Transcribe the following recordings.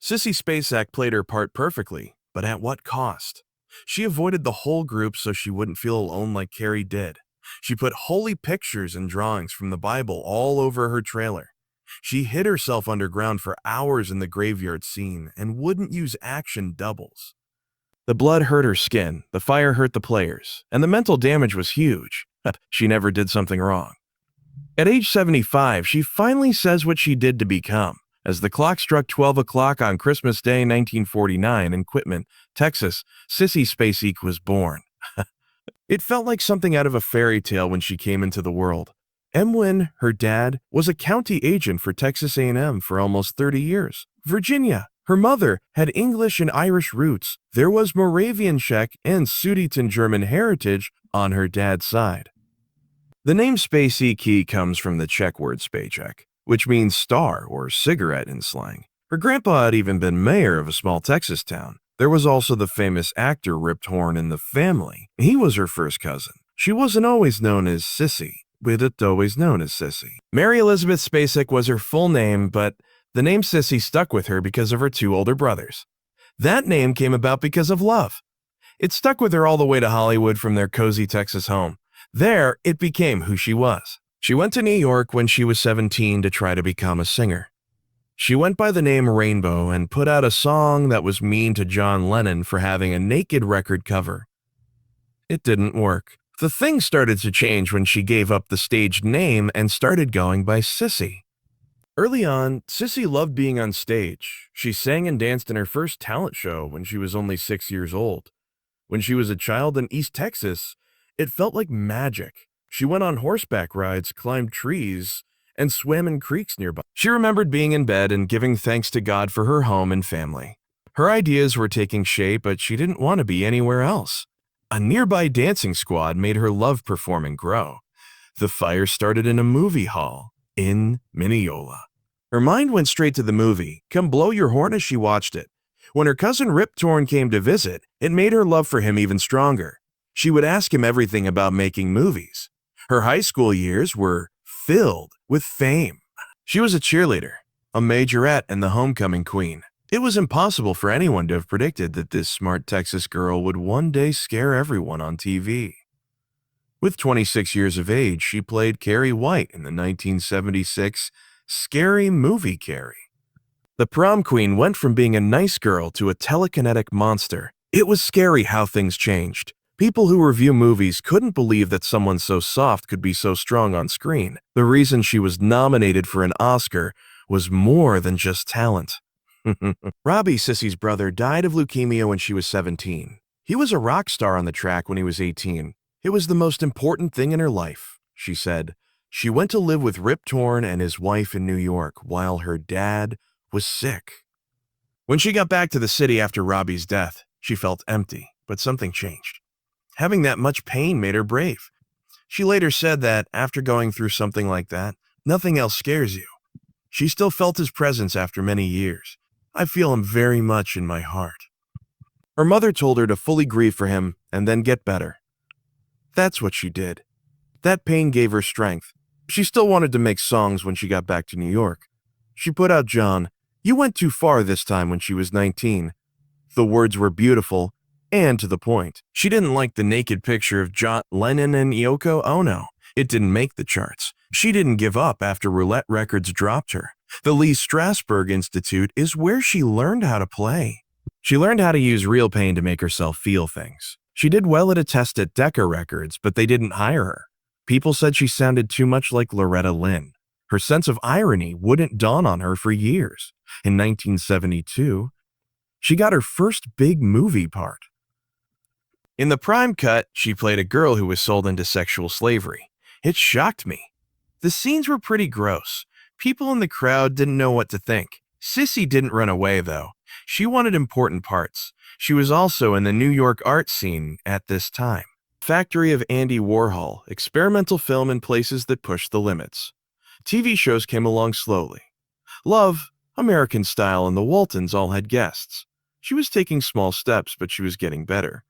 Sissy Spacek played her part perfectly, but at what cost? She avoided the whole group so she wouldn't feel alone like Carrie did. She put holy pictures and drawings from the Bible all over her trailer. She hid herself underground for hours in the graveyard scene and wouldn't use action doubles. The blood hurt her skin, the fire hurt the players, and the mental damage was huge. But she never did something wrong. At age 75, she finally says what she did to become. As the clock struck 12 o'clock on Christmas Day 1949 in Quitman, Texas, Sissy Spacek was born. It felt like something out of a fairy tale when she came into the world. Emwin, her dad, was a county agent for Texas A&M for almost 30 years. Virginia, her mother, had English and Irish roots. There was Moravian Czech and Sudeten German heritage on her dad's side. The name Spacek comes from the Czech word Spacek, which means star or cigarette in slang. Her grandpa had even been mayor of a small Texas town. There was also the famous actor Rip Torn in the family. He was her first cousin. She wasn't always known as Sissy, but always known as Sissy. Mary Elizabeth Spacek was her full name, but the name Sissy stuck with her because of her two older brothers. That name came about because of love. It stuck with her all the way to Hollywood from their cozy Texas home. There, it became who she was. She went to New York when she was 17 to try to become a singer. She went by the name Rainbow and put out a song that was mean to John Lennon for having a naked record cover. It didn't work. The thing started to change when she gave up the stage name and started going by Sissy. Early on, Sissy loved being on stage. She sang and danced in her first talent show when she was only 6 years old. When she was a child in East Texas, it felt like magic. She went on horseback rides, climbed trees, and swam in creeks nearby. She remembered being in bed and giving thanks to God for her home and family. Her ideas were taking shape, but she didn't want to be anywhere else. A nearby dancing squad made her love performing grow. The fire started in a movie hall in Mineola. Her mind went straight to the movie, Come Blow Your Horn, as she watched it. When her cousin Rip Torn came to visit, it made her love for him even stronger. She would ask him everything about making movies. Her high school years were filled with fame. She was a cheerleader, a majorette, and the homecoming queen. It was impossible for anyone to have predicted that this smart Texas girl would one day scare everyone on TV. With 26 years of age, she played Carrie White in the 1976 scary movie Carrie. The prom queen went from being a nice girl to a telekinetic monster. It was scary how things changed. People who review movies couldn't believe that someone so soft could be so strong on screen. The reason she was nominated for an Oscar was more than just talent. Robbie, Sissy's brother, died of leukemia when she was 17. He was a rock star on the track when he was 18. It was the most important thing in her life, she said. She went to live with Rip Torn and his wife in New York while her dad was sick. When she got back to the city after Robbie's death, she felt empty, but something changed. Having that much pain made her brave. She later said that after going through something like that, nothing else scares you. She still felt his presence after many years. I feel him very much in my heart. Her mother told her to fully grieve for him and then get better. That's what she did. That pain gave her strength. She still wanted to make songs when she got back to New York. She put out John, You Went Too Far this time when she was 19. The words were beautiful and to the point. She didn't like the naked picture of John Lennon and Yoko Ono. It didn't make the charts. She didn't give up after Roulette Records dropped her. The Lee Strasberg Institute is where she learned how to play. She learned how to use real pain to make herself feel things. She did well at a test at Decca Records, but they didn't hire her. People said she sounded too much like Loretta Lynn. Her sense of irony wouldn't dawn on her for years. In 1972, she got her first big movie part. In the prime cut, she played a girl who was sold into sexual slavery. It shocked me. The scenes were pretty gross. People in the crowd didn't know what to think. Sissy didn't run away, though. She wanted important parts. She was also in the New York art scene at this time. Factory of Andy Warhol, experimental film in places that pushed the limits. TV shows came along slowly. Love, American Style, and the Waltons all had guests. She was taking small steps, but she was getting better.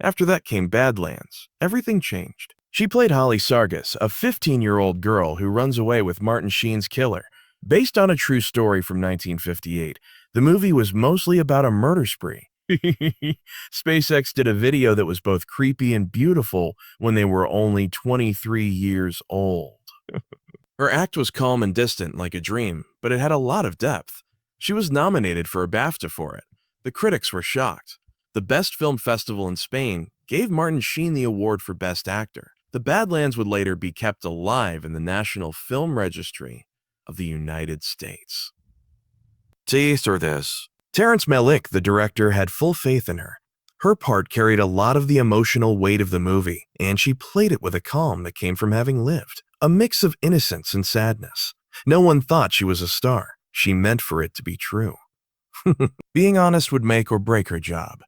After that came Badlands. Everything changed. She played Holly Sargis, a 15-year-old girl who runs away with Martin Sheen's killer. Based on a true story from 1958, the movie was mostly about a murder spree. SpaceX did a video that was both creepy and beautiful when they were only 23 years old. Her act was calm and distant like a dream, but it had a lot of depth. She was nominated for a BAFTA for it. The critics were shocked. The Best Film Festival in Spain gave Martin Sheen the award for Best Actor. The Badlands would later be kept alive in the National Film Registry of the United States. Taste or this. Terrence Malick, the director, had full faith in her. Her part carried a lot of the emotional weight of the movie, and she played it with a calm that came from having lived. A mix of innocence and sadness. No one thought she was a star. She meant for it to be true. Being honest would make or break her job.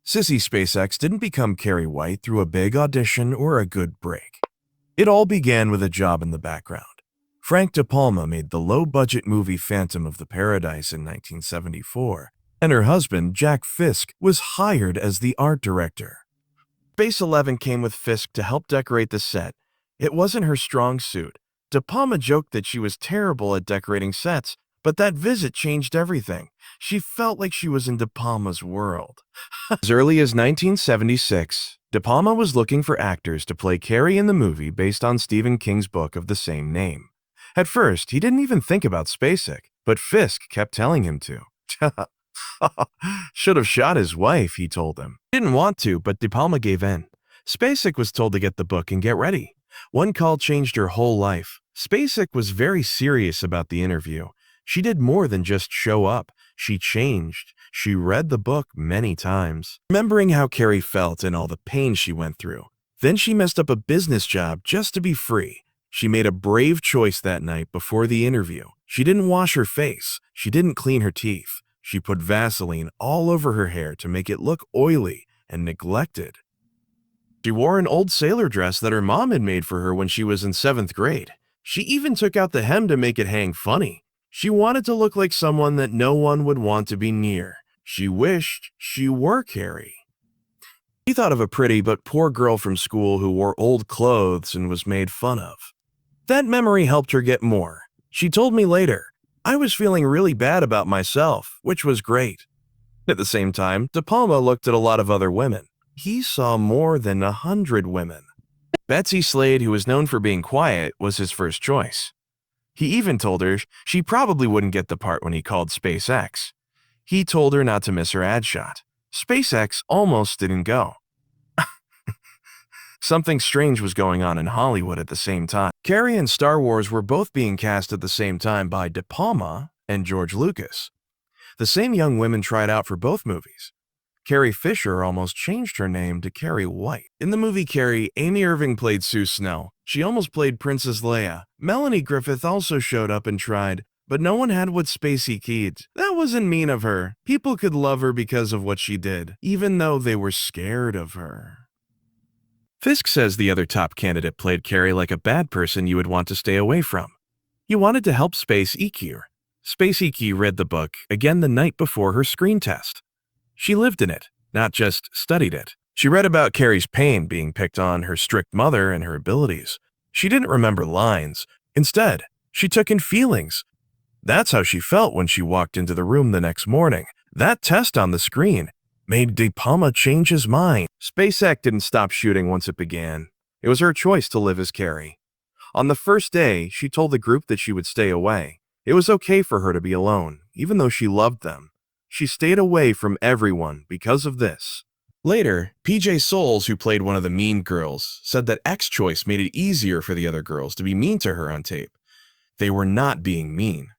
Sissy Spacek didn't become Carrie White through a big audition or a good break. It all began with a job in the background. Frank De Palma made the low-budget movie Phantom of the Paradise in 1974, and her husband, Jack Fisk, was hired as the art director. Space 11 came with Fisk to help decorate the set. It wasn't her strong suit. De Palma joked that she was terrible at decorating sets, but that visit changed everything. She felt like she was in De Palma's world. As early as 1976, De Palma was looking for actors to play Carrie in the movie based on Stephen King's book of the same name. At first, he didn't even think about Spacek, but Fisk kept telling him to. Should have shot his wife, he told him. He didn't want to, but De Palma gave in. Spacek was told to get the book and get ready. One call changed her whole life. Spacek was very serious about the interview. She did more than just show up. She changed. She read the book many times, remembering how Carrie felt and all the pain she went through. Then she messed up a business job just to be free. She made a brave choice that night before the interview. She didn't wash her face. She didn't clean her teeth. She put Vaseline all over her hair to make it look oily and neglected. She wore an old sailor dress that her mom had made for her when she was in 7th grade. She even took out the hem to make it hang funny. She wanted to look like someone that no one would want to be near. She wished she were Carrie. She thought of a pretty but poor girl from school who wore old clothes and was made fun of. That memory helped her get more. She told me later, I was feeling really bad about myself, which was great. At the same time, De Palma looked at a lot of other women. He saw more than 100 women. Betsy Slade, who was known for being quiet, was his first choice. He even told her she probably wouldn't get the part when he called SpaceX. He told her not to miss her ad shot. SpaceX almost didn't go. Something strange was going on in Hollywood at the same time. Carrie and Star Wars were both being cast at the same time by De Palma and George Lucas. The same young women tried out for both movies. Carrie Fisher almost changed her name to Carrie White. In the movie Carrie, Amy Irving played Sue Snell. She almost played Princess Leia. Melanie Griffith also showed up and tried, but no one had what Spacey did. That wasn't mean of her. People could love her because of what she did, even though they were scared of her. Fisk says the other top candidate played Carrie like a bad person you would want to stay away from. You wanted to help Spacek. Spacek read the book again the night before her screen test. She lived in it, not just studied it. She read about Carrie's pain being picked on, her strict mother, and her abilities. She didn't remember lines. Instead, she took in feelings. That's how she felt when she walked into the room the next morning. That test on the screen made De Palma change his mind. Spacek didn't stop shooting once it began. It was her choice to live as Carrie. On the first day, she told the group that she would stay away. It was okay for her to be alone, even though she loved them. She stayed away from everyone because of this. Later, PJ Souls, who played one of the mean girls, said that X-Choice made it easier for the other girls to be mean to her on tape. They were not being mean.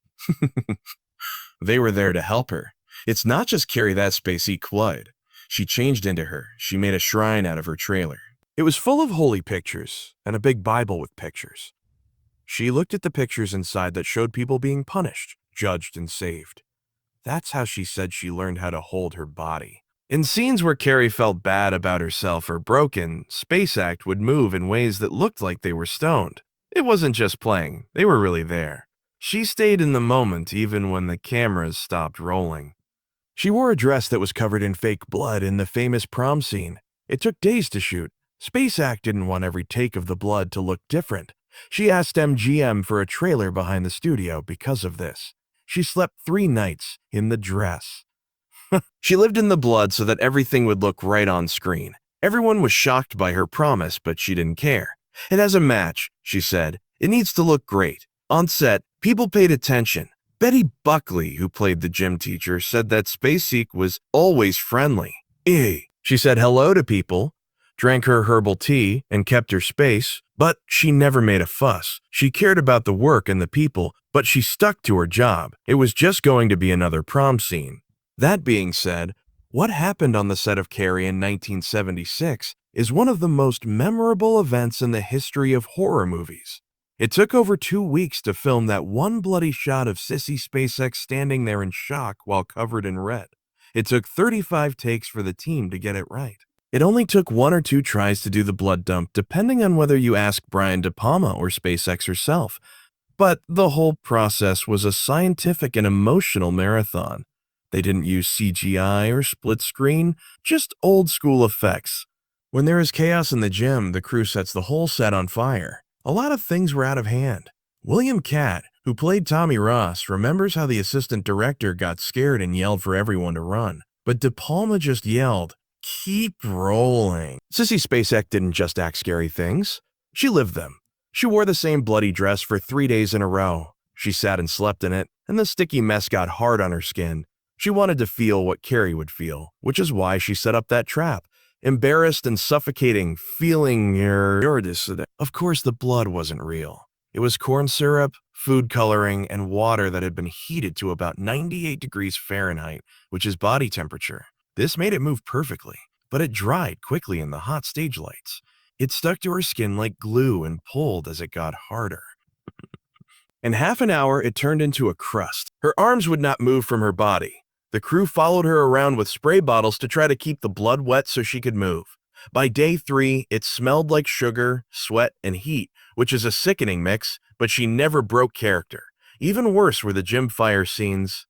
They were there to help her. It's not just Carrie that Spacek would. She changed into her. She made a shrine out of her trailer. It was full of holy pictures and a big Bible with pictures. She looked at the pictures inside that showed people being punished, judged, and saved. That's how she said she learned how to hold her body. In scenes where Carrie felt bad about herself or broken, Spacek would move in ways that looked like they were stoned. It wasn't just playing. They were really there. She stayed in the moment even when the cameras stopped rolling. She wore a dress that was covered in fake blood in the famous prom scene. It took days to shoot. Spacek didn't want every take of the blood to look different. She asked MGM for a trailer behind the studio because of this. She slept 3 nights in the dress. She lived in the blood so that everything would look right on screen. Everyone was shocked by her promise, but she didn't care. It has a match, she said. It needs to look great. On set, people paid attention. Betty Buckley, who played the gym teacher, said that Spacek was always friendly. She said hello to people, drank her herbal tea, and kept her space, but she never made a fuss. She cared about the work and the people, but she stuck to her job. It was just going to be another prom scene. That being said, what happened on the set of Carrie in 1976 is one of the most memorable events in the history of horror movies. It took over 2 weeks to film that one bloody shot of Sissy Spacek standing there in shock while covered in red. It took 35 takes for the team to get it right. It only took 1 or 2 tries to do the blood dump, depending on whether you ask Brian De Palma or Spacek herself. But the whole process was a scientific and emotional marathon. They didn't use CGI or split screen, just old school effects. When there is chaos in the gym, the crew sets the whole set on fire. A lot of things were out of hand. William Catt, who played Tommy Ross, remembers how the assistant director got scared and yelled for everyone to run. But De Palma just yelled, "Keep rolling." Sissy Spacek didn't just act scary things. She lived them. She wore the same bloody dress for 3 days in a row. She sat and slept in it, and the sticky mess got hard on her skin. She wanted to feel what Carrie would feel, which is why she set up that trap. Embarrassed and suffocating, feeling Of course, the blood wasn't real. It was corn syrup, food coloring, and water that had been heated to about 98 degrees Fahrenheit, which is body temperature. This made it move perfectly, but it dried quickly in the hot stage lights. It stuck to her skin like glue and pulled as it got harder. In half an hour, it turned into a crust. Her arms would not move from her body. The crew followed her around with spray bottles to try to keep the blood wet so she could move. By day 3, it smelled like sugar, sweat, and heat, which is a sickening mix, but she never broke character. Even worse were the gym fire scenes.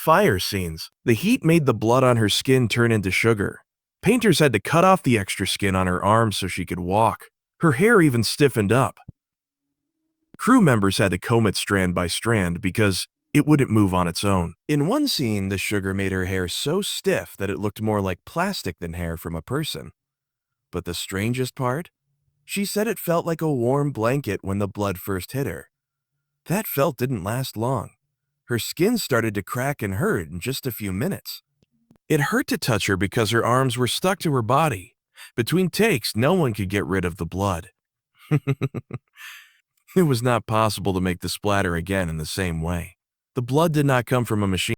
The heat made the blood on her skin turn into sugar. Painters had to cut off the extra skin on her arms so she could walk. Her hair even stiffened up. Crew members had to comb it strand by strand because it wouldn't move on its own. In one scene, the sugar made her hair so stiff that it looked more like plastic than hair from a person. But the strangest part? She said it felt like a warm blanket when the blood first hit her. That felt didn't last long. Her skin started to crack and hurt in just a few minutes. It hurt to touch her because her arms were stuck to her body. Between takes, no one could get rid of the blood. It was not possible to make the splatter again in the same way. The blood did not come from a machine.